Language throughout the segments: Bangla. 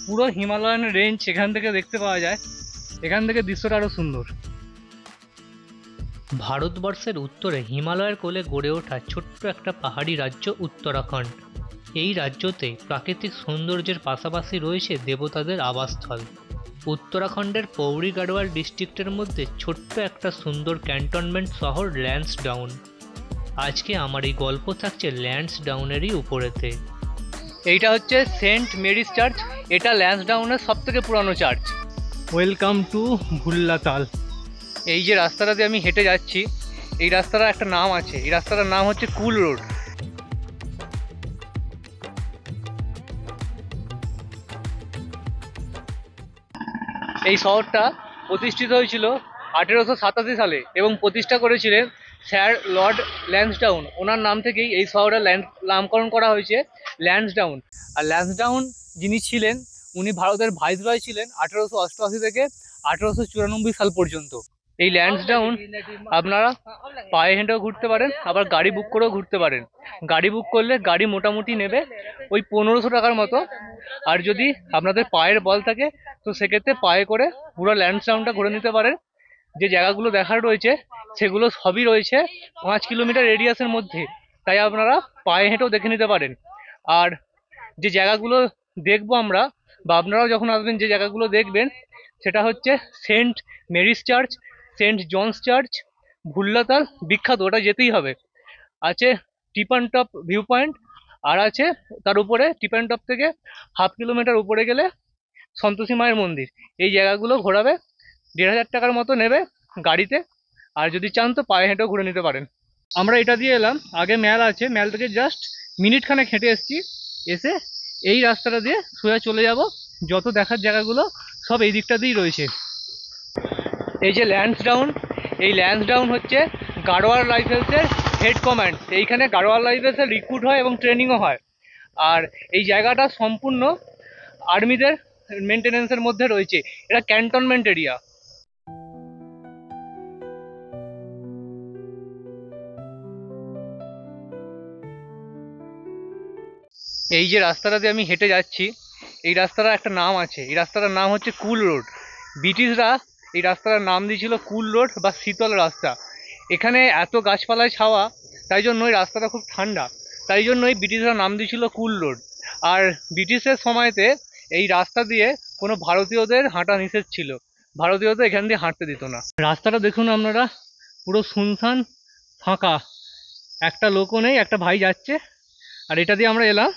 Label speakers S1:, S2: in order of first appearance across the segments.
S1: পুরো হিমালয়ান রেঞ্জ এখান থেকে দেখতে পাওয়া যায়। এখান থেকে দৃশ্যটা আরো সুন্দর।
S2: ভারতবর্ষের উত্তরে হিমালয়ের কোলে গড়ে ওঠা ছোট্ট একটা পাহাড়ি রাজ্য উত্তরাখণ্ড। এই রাজ্যতে প্রাকৃতিক সৌন্দর্যের পাশাপাশি রয়েছে দেবতাদের আবাসস্থল। উত্তরাখণ্ডের পৌরি গাড়োয়াল ডিস্ট্রিক্টের মধ্যে ছোট্ট একটা সুন্দর ক্যান্টনমেন্ট শহর ল্যান্সডাউন। আজকে আমার এই গল্প থাকছে ল্যান্সডাউনেরই উপরেতে।
S1: এইটা হচ্ছে সেন্ট মেরিজ চার্চ। এটা ল্যান্সডাউনের সব থেকে পুরানো চার্চ। Welcome to Bhullatal. এই যে রাস্তাটা দিয়ে আমি হেঁটে যাচ্ছি, এই রাস্তাটার একটা নাম আছে। এই রাস্তাটার নাম হচ্ছে কুল রোড। এই শহরটা প্রতিষ্ঠিত হয়েছিল 1887 সালে এবং প্রতিষ্ঠা করেছিলেন স্যার লর্ড ল্যান্সডাউন। ওনার নাম থেকেই এই শহরের নামকরণ করা হয়েছে ল্যান্সডাউন। আর ল্যান্সডাউন যিনি ছিলেন, উনি ভারতের ভাইসরয় ছিলেন 1888 থেকে 1894 সাল পর্যন্ত। এই ল্যান্সডাউন আপনারা পায়ে হেঁটেও ঘুরতে পারেন, আবার গাড়ি বুক করেও ঘুরতে পারেন। গাড়ি বুক করলে গাড়ি মোটামুটি নেবে ওই 1500 টাকার মতো। আর যদি আপনাদের পায়ের বল থাকে তো সেক্ষেত্রে পায়ে করে পুরো ল্যান্সডাউনটা ঘুরে নিতে পারেন। যে জায়গাগুলো দেখার রয়েছে সেগুলো সবই রয়েছে 5 কিলোমিটার রেডিয়াসের মধ্যে, তাই আপনারা পায়ে হেঁটেও দেখে নিতে পারেন। আর যে জায়গাগুলো দেখবো আমরা, বা আপনারাও যখন আসবেন যে জায়গাগুলো দেখবেন, সেটা হচ্ছে saint Mary's church, saint John's church, Bhullatal বিখ্যাত, ওটা যেতেই হবে। আছে টিপান টপ ভিউ পয়েন্ট, আর আছে তার উপরে টিপান টপ থেকে 1/2 কিলোমিটার উপরে গেলে সন্তোষী মায়ের মন্দির। এই জায়গাগুলো ঘোরাবে 1500 টাকার মতো নেবে গাড়িতে, আর যদি চান তো পায়ে হেঁটেও ঘুরে নিতে পারেন। আমরা এটা দিয়ে এলাম, আগে ম্যাল আছে, ম্যাল থেকে জাস্ট মিনিট খানেক হেঁটে এসেছি। এসে এই রাস্তাটা দিয়ে সোজা চলে যাব। যত দেখার জায়গাগুলো সব এই দিকটা দিয়েই রয়েছে। এই যে ল্যান্সডাউন, এই ল্যান্সডাউন হচ্ছে গাড়োয়াল রাইফেলসের হেড কমান্ড। এইখানে গাড়োয়াল রাইফেলসের রিক্রুট হয় এবং ট্রেনিংও হয়। আর এই জায়গাটা সম্পূর্ণ আর্মিদের মেনটেনেন্সের মধ্যে রয়েছে। এটা ক্যান্টনমেন্ট এরিয়া। এই যে রাস্তাটা দিয়ে আমি হেঁটে যাচ্ছি, এই রাস্তাটার একটা নাম আছে। এই রাস্তাটার নাম হচ্ছে কুল রোড। ব্রিটিশরা এই রাস্তাটার নাম দিয়েছিল কুল রোড বা শীতল রাস্তা। এখানে এত গাছপালায় ছাওয়া, তাই জন্য এই রাস্তাটা খুব ঠান্ডা, তাই জন্যই ব্রিটিশরা নাম দিয়েছিল কুল রোড। আর ব্রিটিশের সময়তে এই রাস্তা দিয়ে কোনো ভারতীয়দের হাঁটা নিষেধ ছিল। ভারতীয়দের এখান দিয়ে হাঁটতে দিত না। রাস্তাটা দেখুন আপনারা, পুরো শুনশান, ফাঁকা, একটা লোকও নেই। একটা ভাই যাচ্ছে। আর এটা দিয়ে আমরা এলাম,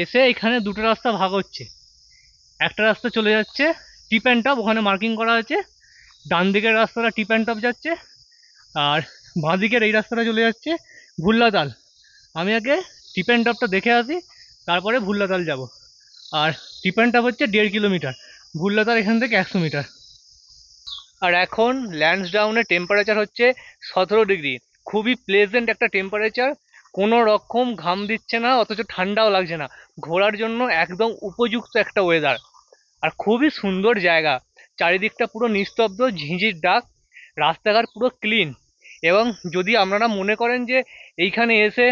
S1: এসে এখানে দুটো রাস্তা ভাগ হচ্ছে। একটা রাস্তা চলে যাচ্ছে টিপ অ্যান্ড টপ, ওখানে মার্কিং করা আছে। ডান দিকের রাস্তাটা টিপ অ্যান্ড টপ যাচ্ছে, আর বাঁ দিকের এই রাস্তাটা চলে যাচ্ছে ভুল্লাতাল। আমি আগে টিপ অ্যান্ড টপটা দেখে আসি, তারপরে ভুল্লাতাল যাব। আর টিপ অ্যান্ড টপ হচ্ছে 1.5 কিলোমিটার, ভুল্লাতাল এখান থেকে 100 মিটার। আর এখন ল্যান্সডাউনের টেম্পারেচার হচ্ছে 17 ডিগ্রি। খুবই প্লেজেন্ট একটা টেম্পারেচার। কোনো রকম ঘাম দিচ্ছে না, অথচ ঠান্ডাও লাগছে না। ঘোরার জন্য একদম উপযুক্ত একটা ওয়েদার। আর খুবই সুন্দর জায়গা। চারিদিকটা পুরো নিস্তব্ধ, ঝিঁঝির ডাক, রাস্তাঘাট পুরো ক্লিন। এবং যদি আপনারা মনে করেন যে এইখানে এসে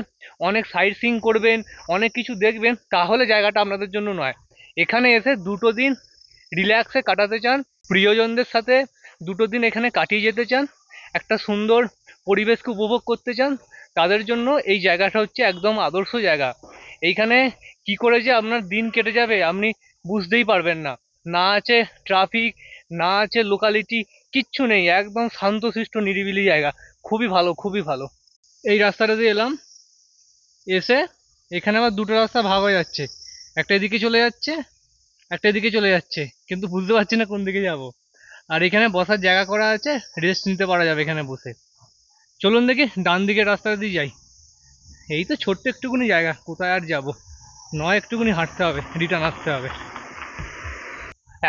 S1: অনেক সাইট সিইং করবেন, অনেক কিছু দেখবেন, তাহলে জায়গাটা আপনাদের জন্য নয়। এখানে এসে 2টো দিন রিল্যাক্সে কাটাতে চান, প্রিয়জনদের সাথে 2টো দিন এখানে কাটিয়ে যেতে চান, একটা সুন্দর পরিবেশকে উপভোগ করতে চান, তাদের জন্য এই জায়গাটা হচ্ছে একদম আদর্শ জায়গা। এইখানে কি করে যে আপনার দিন কেটে যাবে আপনি বুঝতেই পারবেন না। না আছে ট্রাফিক, না আছে লোকালিটি, কিচ্ছু নেই। একদম শান্তশিষ্ট নিরিবিলি জায়গা। খুবই ভালো, খুবই ভালো। এই রাস্তাটা দিয়ে এলাম, এসে এখানে আবার দুটো রাস্তা ভাগ হয়ে যাচ্ছে। একটা এদিকে চলে যাচ্ছে, একটা এদিকে চলে যাচ্ছে, কিন্তু বুঝতে পারছি না কোন দিকে যাব। আর এখানে বসার জায়গা করা আছে, রেস্ট নিতে পারা যাবে এখানে বসে। চলুন দেখি ডান দিকের রাস্তা দিয়ে যাই। এই তো ছোট্ট একটুকুনি জায়গা, কোথায় আর যাব, নয় একটুকুনি হাঁটতে হবে, রিটার্ন আসতে হবে।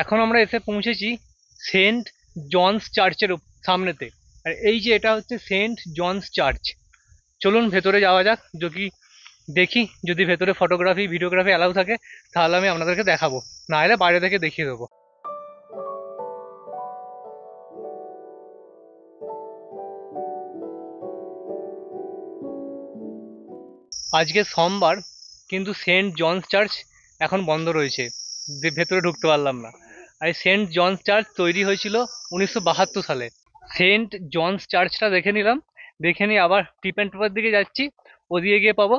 S1: এখন আমরা এসে পৌঁছেছি সেন্ট জনস চার্চের সামনেতে। আর এই যে এটা হচ্ছে সেন্ট জনস চার্চ। চলুন ভেতরে যাওয়া যাক, যদি দেখি যদি ভেতরে ফটোগ্রাফি ভিডিওগ্রাফি অ্যালাউ থাকে তাহলে আমি আপনাদেরকে দেখাবো, না হলে বাইরে থেকে দেখিয়ে দেবো। আজকে সোমবার, কিন্তু সেন্ট জনস চার্চ এখন বন্ধ রয়েছে। ভেতরে ঢুকতে পারলাম না। আর এই সেন্ট জনস চার্চ তৈরি হয়েছিল 1972 সালে। সেন্ট জনস চার্চটা দেখে নিলাম, দেখে নিয়ে আবার টিপ অ্যান্ড টোপের দিকে যাচ্ছি। ওদিকে গিয়ে পাবো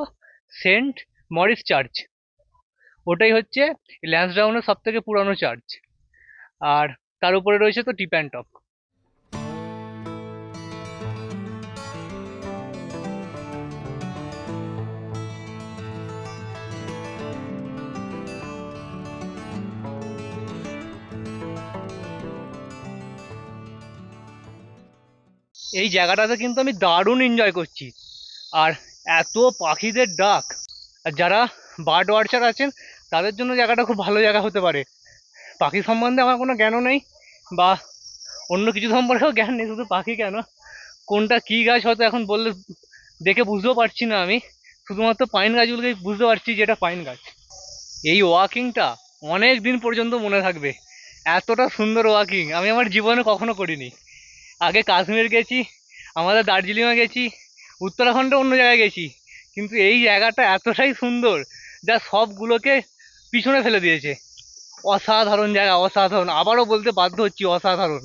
S1: সেন্ট মরিস চার্চ। ওটাই হচ্ছে ল্যান্সডাউনের সব থেকে পুরানো চার্চ। আর তার উপরে রয়েছে তো টিপ অ্যান্ড টপ। এই জায়গাটাতে কিন্তু আমি দারুণ এনজয় করছি। আর এত পাখিদের ডাক, আর যারা বার্ড ওয়াচার আছেন তাদের জন্য জায়গাটা খুব ভালো জায়গা হতে পারে। পাখি সম্বন্ধে আমার কোনো জ্ঞানও নেই, বা অন্য কিছু সম্পর্কেও জ্ঞান নেই, শুধু পাখি কেন, কোনটা কী গাছ হয়তো এখন বললে দেখে বুঝতেও পারছি না আমি। শুধুমাত্র পাইন গাছগুলোকেই বুঝতে পারছি যে এটা পাইন গাছ। এই ওয়াকিংটা অনেক দিন পর্যন্ত মনে থাকবে। এতটা সুন্দর ওয়াকিং আমি আমার জীবনে কখনো করিনি। আগে কাশ্মীর গেছি, আমাদের দার্জিলিংয়ে গেছি, উত্তরাখণ্ডে অন্য জায়গায় গেছি, কিন্তু এই জায়গাটা এতটাই সুন্দর যা সবগুলোকে পিছনে ফেলে দিয়েছে। অসাধারণ জায়গা, অসাধারণ, আবারও বলতে বাধ্য হচ্ছি, অসাধারণ।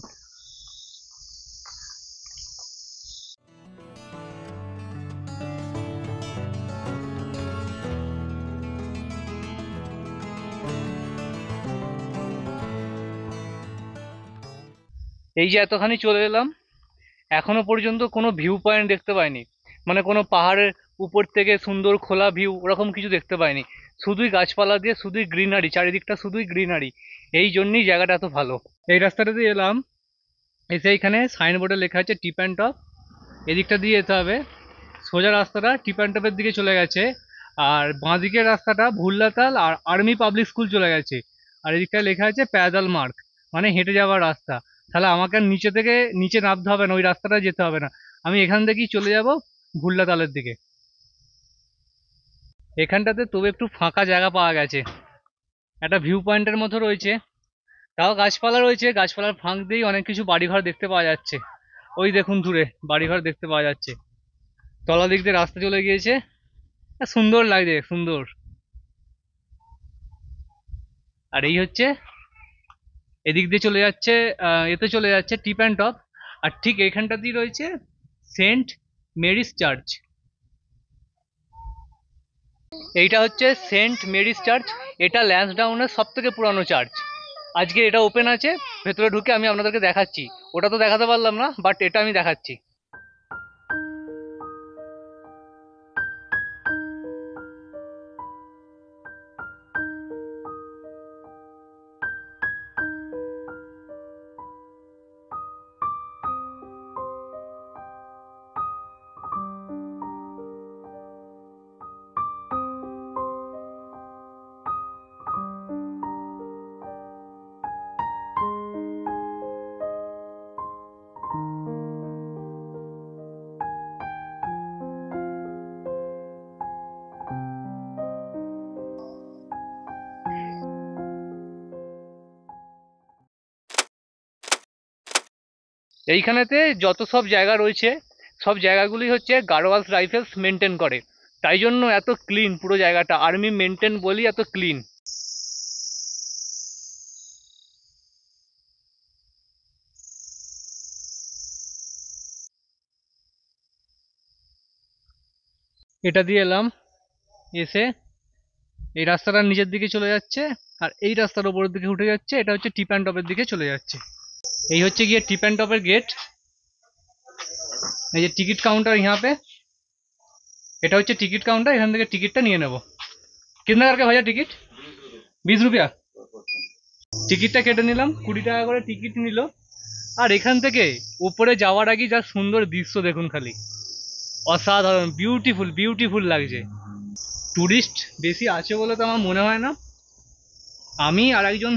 S1: এই যে এতখানি চলে এলাম, এখনো পর্যন্ত কোনো ভিউ পয়েন্ট দেখতে পাইনি, মানে কোনো পাহাড়ের উপর থেকে সুন্দর খোলা ভিউ ওরকম কিছু দেখতে পাইনি। শুধুই গাছপালা দিয়ে, শুধুই গ্রিনারি, চারিদিকটা শুধুই গ্রিনারি। এই জন্যই জায়গাটা এত ভালো। এই রাস্তাটা দিয়ে এলাম, এসে এইখানে সাইনবোর্ডে লেখা আছে টিপ অ্যান্ড টপ। এদিকটা দিয়ে যেতে হবে, সোজা রাস্তাটা টিপ অ্যান্ড টপের দিকে চলে গেছে। আর বাঁ দিকের রাস্তাটা ভুল্লাতাল আর আর্মি পাবলিক স্কুল চলে গেছে। আর এদিকটায় লেখা আছে প্যাদাল মার্গ, মানে হেঁটে যাওয়ার রাস্তা। তাহলে আমাকে আর নিচে থেকে নিচে নামতে হবে না, ওই রাস্তাটা যেতে হবে না, আমি এখান থেকেই চলে যাব ভুল্লাতালের দিকে। এখানটাতে তবু একটু ফাঁকা জায়গা পাওয়া গেছে, একটা ভিউ পয়েন্টের মতো রয়েছে, তাও গাছপালা রয়েছে, গাছপালার ফাঁক দিয়েই অনেক কিছু বাড়িঘর দেখতে পাওয়া যাচ্ছে। ওই দেখুন দূরে বাড়িঘর দেখতে পাওয়া যাচ্ছে, তলা দিক দিয়ে রাস্তা চলে গিয়েছে। সুন্দর লাগছে, সুন্দর। আর এই হচ্ছে এদিক দিয়ে চলে যাচ্ছে, এতে চলে যাচ্ছে টিপ অ্যান্ড টপ। আর ঠিক এইখানটাতেই রয়েছে সেন্ট মেরিস চার্চ। এইটা হচ্ছে সেন্ট মেরিস চার্চ, এটা ল্যান্সডাউনের সব থেকে পুরানো চার্চ। আজকে এটা ওপেন আছে, ভেতরে ঢুকে আমি আপনাদেরকে দেখাচ্ছি। ওটা তো দেখাতে পারলাম না, বাট এটা আমি দেখাচ্ছি। এইখানেতে যত সব জায়গা রয়েছে, সব জায়গাগুলি হচ্ছে গাড়োয়ালস রাইফেলস মেনটেন করে, তাই জন্য এত ক্লিন পুরো জায়গাটা, আর্মি মেনটেন বলি এত ক্লিন। এটা দিয়ে এলাম, এসে এই রাস্তাটার নিচের দিকে চলে যাচ্ছে, আর এই রাস্তার উপরের দিকে উঠে যাচ্ছে, এটা হচ্ছে টিপ অ্যান্ড টপের দিকে চলে যাচ্ছে। এই হচ্ছে গিয়ে টিপ অ্যান্ড টপের গেট। এই যে টিকিট কাউন্টার यहाँ पे, এটা হচ্ছে টিকিট কাউন্টার, এখান থেকে টিকিটটা নিয়ে নেব। कितना करके भैया टिकट? 20 रुपया। টিকিটটা কেটে নিলাম, 20 টাকা করে টিকিট নিল। আর এখান থেকে উপরে যাওয়ার আগে যা সুন্দর দৃশ্য দেখুন খালি, অসাধারণ, বিউটিফুল বিউটিফুল লাগছে। টুরিস্ট বেশি আছে বলে তো আমার মনে হয় না। আমি আর একজন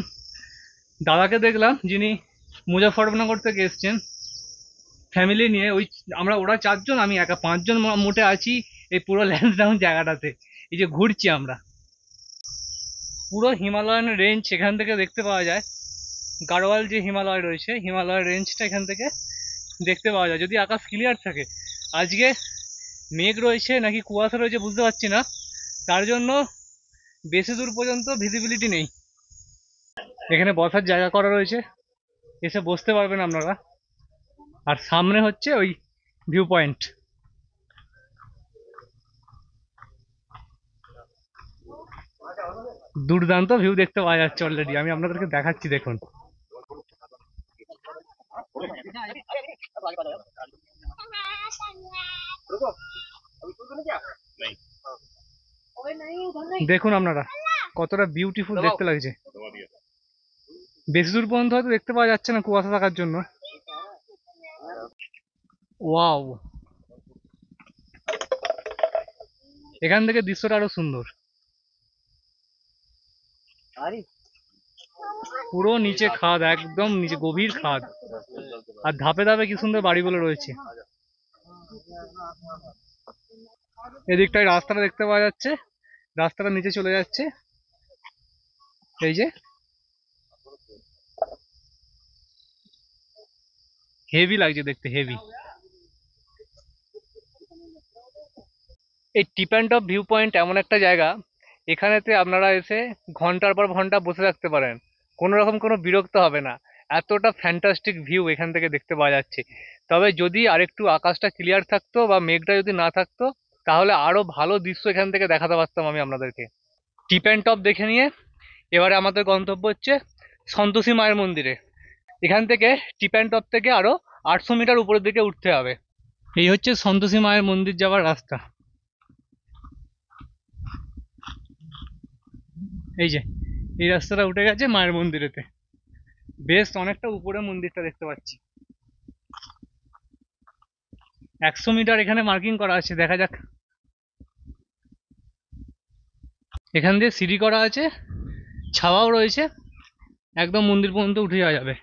S1: দাদাকে দেখলাম যিনি মুজাফরনগর থেকে এসছেন ফ্যামিলি নিয়ে, ওরা 4 জন, আমি একা 5 জন মোটে আছি এই পুরো ল্যান্সডাউন জায়গাটাতে। এই যে ঘুরছি আমরা, পুরো হিমালয়ান রেঞ্জ এখান থেকে দেখতে পাওয়া যায়। গাড়োয়াল যে হিমালয় রয়েছে, হিমালয় রেঞ্জটা এখান থেকে দেখতে পাওয়া যায়, যদি আকাশ ক্লিয়ার থাকে। আজকে মেঘ রয়েছে নাকি কুয়াশা রয়েছে বুঝতে পারছি না, তার জন্য বেশি দূর পর্যন্ত ভিজিবিলিটি নেই। এখানে বসার জায়গা করা রয়েছে, এসে বসতে পারবেন আপনারা। আর সামনে হচ্ছে ওই ভিউ পয়েন্ট। দুর্দান্ত ভিউ দেখতে পাওয়া যাচ্ছে অলরেডি, আমি আপনাদেরকে দেখাচ্ছি দেখুন। দেখুন আপনারা কতটা বিউটিফুল দেখতে লাগছে। বেশি দূর পর্যন্ত হয়তো দেখতে পাওয়া যাচ্ছে না কুয়াশা থাকার জন্য। ওয়াও, এখান থেকে দৃশ্যটা আরো সুন্দর। পুরো নিচে খাদ, একদম নিচে গভীর খাদ, আর ধাপে ধাপে কি সুন্দর বাড়িগুলো রয়েছে। এদিকটায় রাস্তাটা দেখতে পাওয়া যাচ্ছে, রাস্তাটা নিচে চলে যাচ্ছে। এই যে হেভি লাগছে দেখতে, হেভি। এই টিপ অ্যান্ড টপ ভিউ পয়েন্ট এমন একটা জায়গা, এখানেতে আপনারা এসে ঘন্টার পর ঘন্টা বসে থাকতে পারেন, কোনো রকম কোনো বিরক্ত হবে না। এতটা ফ্যান্টাস্টিক ভিউ এখান থেকে দেখতে পাওয়া যাচ্ছে। তবে যদি আরেকটু আকাশটা ক্লিয়ার থাকতো বা মেঘটা যদি না থাকতো, তাহলে আরো ভালো দৃশ্য এখান থেকে দেখাতে পারতাম আমি আপনাদেরকে। টিপ অ্যান্ড টপ দেখে নিয়ে এবারে আমাদের গন্তব্য হচ্ছে সন্তোষী মায়ের মন্দিরে। এখান থেকে টিপ অ্যান্ড টপ থেকে আরো 800 মিটার উপরের দিকে উঠতে হবে। এই হচ্ছে সন্তোষী মায়ের মন্দির যাওয়ার রাস্তা। এই যে এই রাস্তাটা উঠে গেছে মায়ের মন্দিরেতে, বেশ অনেকটা উপরে মন্দিরটা দেখতে পাচ্ছি। 100 মিটার এখানে মার্কিং করা আছে, দেখা যাক। এখান দিয়ে সিঁড়ি করা আছে, ছাওয়াও রয়েছে, একদম মন্দির পর্যন্ত উঠে যাওয়া যাবে।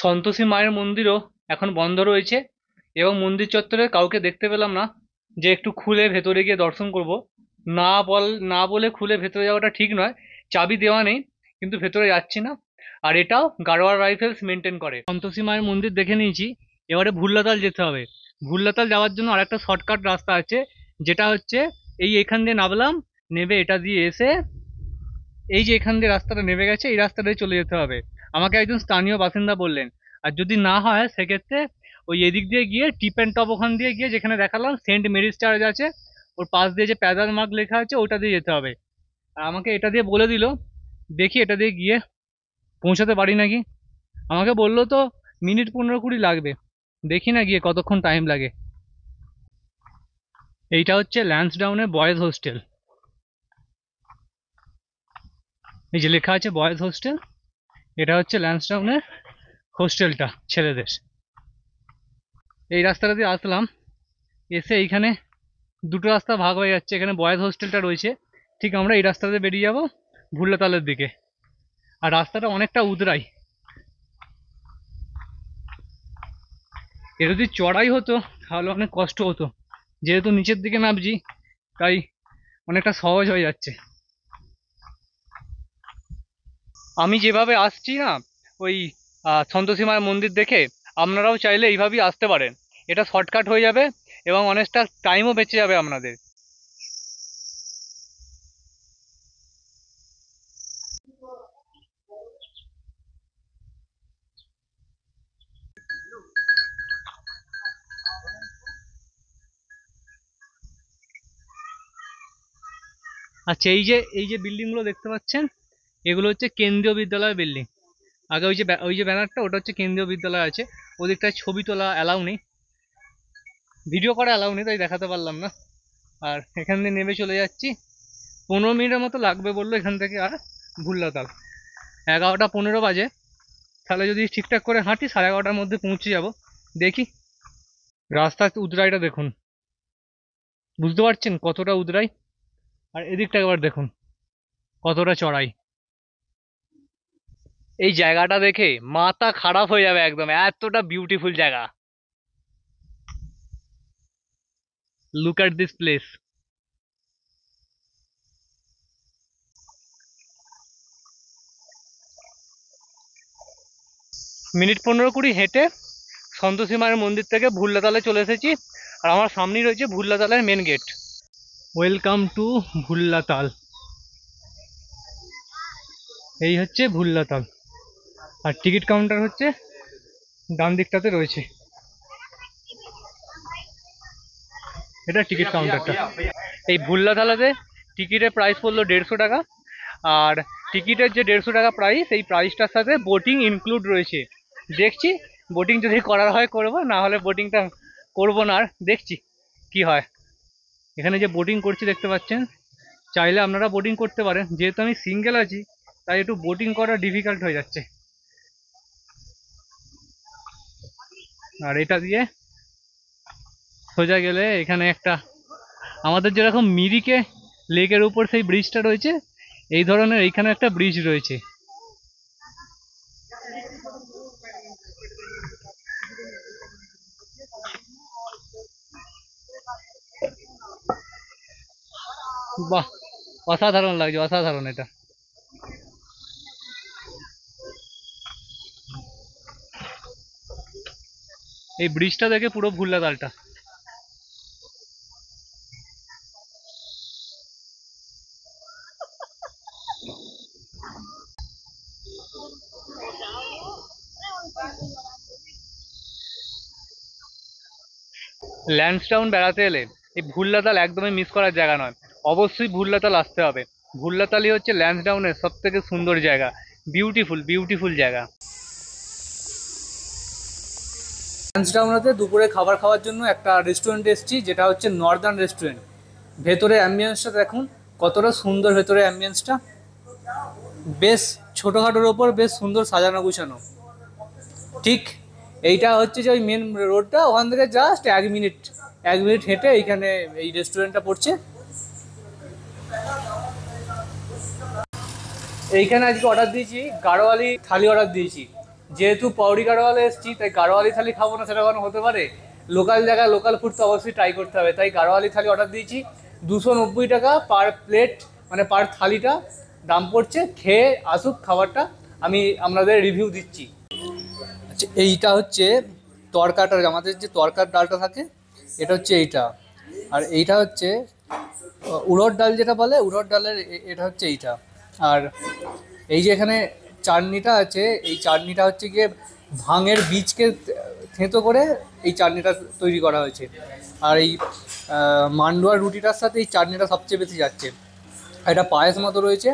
S1: সন্তোষী মায়ের মন্দিরও এখন বন্ধ রয়েছে, এবং মন্দির চত্বরে কাউকে দেখতে পেলাম না যে একটু খুলে ভেতরে গিয়ে দর্শন করব। না বলে খুলে ভেতরে যাওয়াটা ঠিক নয়, চাবি দেওয়া নেই, কিন্তু ভেতরে যাচ্ছি না। আর এটাও গাড়োয়ার রাইফেলস মেনটেন করে। সন্তোষী মায়ের মন্দির দেখে নিয়েছি, এবারে ভুল্লাতাল যেতে হবে। ভুল্লাতাল যাওয়ার জন্য আরেকটা শর্টকাট রাস্তা আছে, যেটা হচ্ছে এই এখান দিয়ে নামলাম, নেবে এটা দিয়ে এসে এই যে এখান দিয়ে রাস্তাটা নেমে গেছে, এই রাস্তাটাই চলে যেতে হবে, আমাকে একজন স্থানীয় বাসিন্দা বললেন। আর যদি না হয় সেক্ষেত্রে ওই এদিক দিয়ে গিয়ে টিপ অ্যান্ড টপ ওখান দিয়ে গিয়ে যেখানে দেখালাম সেন্ট মেরিজ চার্চ আছে, ওর পাশ দিয়ে যে প্যাদার মার্ক লেখা আছে ওটা দিয়ে যেতে হবে। আর আমাকে এটা দিয়ে বলে দিল, দেখি এটা দিয়ে গিয়ে পৌঁছাতে পারি নাকি। আমাকে বললো তো মিনিট 15-20 লাগবে, দেখি না গিয়ে কতক্ষণ টাইম লাগে। এইটা হচ্ছে ল্যান্সডাউনের বয়েজ হোস্টেল, এই যে লেখা আছে বয়েজ হোস্টেল, এটা হচ্ছে ল্যান্সডাউনের হোস্টেলটা ছেলেদের। এই রাস্তাটা দিয়ে আসলাম, এসে এইখানে দুটো রাস্তা ভাগ হয়ে যাচ্ছে, এখানে বয়েজ হোস্টেলটা রয়েছে, ঠিক আমরা এই রাস্তাতে বেরিয়ে যাব ভুল্লাতালের দিকে। আর রাস্তাটা অনেকটা উদরাই, এটা যদি চড়াই হতো তাহলে অনেক কষ্ট হতো, যেহেতু নিচের দিকে নামছি তাই অনেকটা সহজ হয়ে যাচ্ছে। আমি যেভাবে আসছি না ওই সন্তোষী মায়ের মন্দির দেখে, আপনারাও চাইলে এইভাবেই আসতে পারেন, এটা শর্টকাট হয়ে যাবে এবং অনেকটা টাইমও বেঁচে যাবে আপনাদের। আচ্ছা, এই যে বিল্ডিংগুলো দেখতে পাচ্ছেন, এগুলো হচ্ছে কেন্দ্রীয় বিদ্যালয়ের বিল্ডিং। আগে ওই যে ব্যানারটা, ওটা হচ্ছে কেন্দ্রীয় বিদ্যালয় আছে। ওদিকটায় ছবি তোলা অ্যালাউ নেই, ভিডিও করা অ্যালাউ নেই, তাই দেখাতে পারলাম না। আর এখান দিয়ে নেমে চলে যাচ্ছি, 15 মিনিটের মতো লাগবে বললো এখান থেকে আর ভুল্লাতাল। 11টা 15 বাজে, তাহলে যদি ঠিকঠাক করে হাঁটি 11:30টার মধ্যে পৌঁছে যাব। দেখি, রাস্তার উদরাইটা দেখুন, বুঝতে পারছেন কতটা উদরাই। আর এদিকটা একবার দেখুন কতটা চড়াই। এই জায়গাটা দেখে মাথা খারাপ হয়ে যাবে একদম, এতটা বিউটিফুল জায়গা। Look at this place. Minute 15-20 হেঁটে সন্তোষী মায়ের মন্দির থেকে ভুল্লাতালে চলে এসেছি। আর আমার সামনেই রয়েছে ভুল্লাতালের main gate. Welcome to Bhullatal. এই হচ্ছে ভুল্লাতাল। আর টিকিট কাউন্টার হচ্ছে ডান দিকটাতে রয়েছে, এটা টিকিট কাউন্টারটা। এই ভুল্লাতালাতে টিকিটের প্রাইস পড়লো 150 টাকা। আর টিকিটের যে 150 টাকা প্রাইস, এই প্রাইসটার সাথে বোটিং ইনক্লুড রয়েছে। দেখছি বোটিং যদি করার হয় করবো, না হলে বোটিংটা করবো না। আর দেখছি কি হয়। এখানে যে বোটিং করছি দেখতে পাচ্ছেন, চাইলে আপনারা বোটিং করতে পারেন। যেহেতু আমি সিঙ্গেল আছি তাই একটু বোটিং করা ডিফিকাল্ট হয়ে যাচ্ছে। আর এটা দিয়ে সোজা গেলে এখানে একটা আমাদের যেরকম মিরিকে লেকের উপর সেই ব্রিজটা রয়েছে, এই ধরনের এইখানে একটা ব্রিজ রয়েছে। বাহ, অসাধারণ লাগছে, অসাধারণ। এটা এই ব্রিজটা দেখে পুরো ভুল্লাতালটা। ল্যান্সডাউন বেড়াতে এলে এই ভুল্লাতাল একদমই মিস করার জায়গা নয়। অবশ্যই ভুল্লাতাল আসতে হবে। ভুল্লাতালই হচ্ছে ল্যান্সডাউনের সব থেকে সুন্দর জায়গা। বিউটিফুল বিউটিফুল জায়গা। ল্যান্সডাউনেতে দুপুরে খাবার খাওয়ার জন্য একটা রেস্টুরেন্টে এসেছি, যেটা হচ্ছে নর্দার্ন রেস্টুরেন্ট। ভেতরে অ্যাম্বিয়েন্সটা দেখুন কতটা সুন্দর, ভেতরে অ্যাম্বিয়েন্সটা বেশ ছোটোখাটোর ওপর বেশ সুন্দর সাজানো গুছানো। ঠিক এইটা হচ্ছে যে ওই মেন রোডটা, ওখান থেকে জাস্ট 1 মিনিট হেঁটে এইখানে এই রেস্টুরেন্টটা পড়ছে। এইখানে আজকে অর্ডার দিয়েছি গাড়োয়ালি থালি অর্ডার দিয়েছি। যেহেতু পৌরি গাড়োয়ালে এসেছি তাই গাড়োয়ালি থালি খাবো না সেটা কোনো হতে পারে। লোকাল জায়গায় লোকাল ফুড তো অবশ্যই ট্রাই করতে হবে, তাই গাড়োয়ালি থালি অর্ডার দিয়েছি। 290 টাকা পার প্লেট, মানে পার থালিটা দাম পড়ছে। খেয়ে আসুক খাবারটা, আমি আপনাদের রিভিউ দিচ্ছি। আচ্ছা, এইটা হচ্ছে তরকাটা, আমাদের যে তরকার ডালটা থাকে এটা হচ্ছে এইটা। আর এইটা হচ্ছে উড়দ ডাল, যেটা বলে উড়দ ডালের এটা হচ্ছে এইটা। আর এই যে এখানে চাটনিটা আছে, এই চাটনিটা হচ্ছে গিয়ে ভাঙের বীজকে থেঁতো করে এই চাটনিটা তৈরি করা হয়েছে। আর এই মান্ডুয়ার রুটিটার সাথে এই চাটনিটা সবচেয়ে বেশি যাচ্ছে। এটা পায়েস মতো রয়েছে,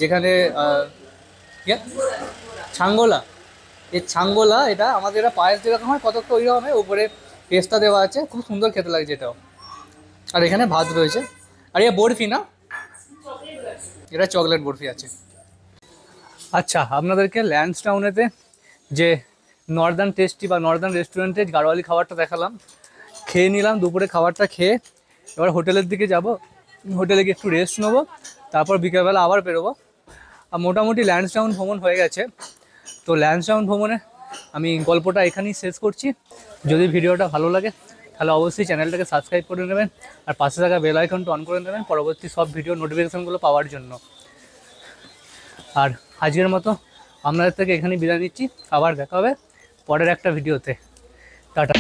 S1: যেখানে ছাঙ্গোলা, এই ছাঙ্গোলা, এটা আমাদের এটা পায়েস যেরকম হয় কতকটা ওই রকম, উপরে পেস্তা দেওয়া আছে, খুব সুন্দর খেতে লাগছে এটাও। আর এখানে ভাত রয়েছে। আর এ বরফি না, এটা চকলেট বরফি আছে। আচ্ছা, আপনাদেরকে ল্যান্সডাউনেতে যে নর্দার্ন টেস্টি বা নর্দার্ন রেস্টুরেন্টে গাড়োয়ালি খাবারটা দেখালাম, খেয়ে নিলাম। দুপুরে খাবারটা খেয়ে এবার হোটেলের দিকে যাব। হোটেলে গিয়ে একটু রেস্ট নেবো, তারপর বিকেলবেলা আবার বেরোবো। আর মোটামুটি ল্যান্সডাউন ভ্রমণ হয়ে গেছে। তো ল্যান্সডাউন ভ্রমণে আমি গল্পটা এখানেই শেষ করছি। যদি ভিডিওটা ভালো লাগে তাহলে অবশ্যই চ্যানেলটাকে সাবস্ক্রাইব করে নেবেন, আর পাশে থাকা বেল আইকনটা অন করে নেবেন পরবর্তী সব ভিডিও নোটিফিকেশানগুলো পাওয়ার জন্য। আর আজকের মতো আপনাদের থেকে এখানেই বিদায় নিচ্ছি। আবার দেখা হবে পরের একটা ভিডিওতে। টাটা।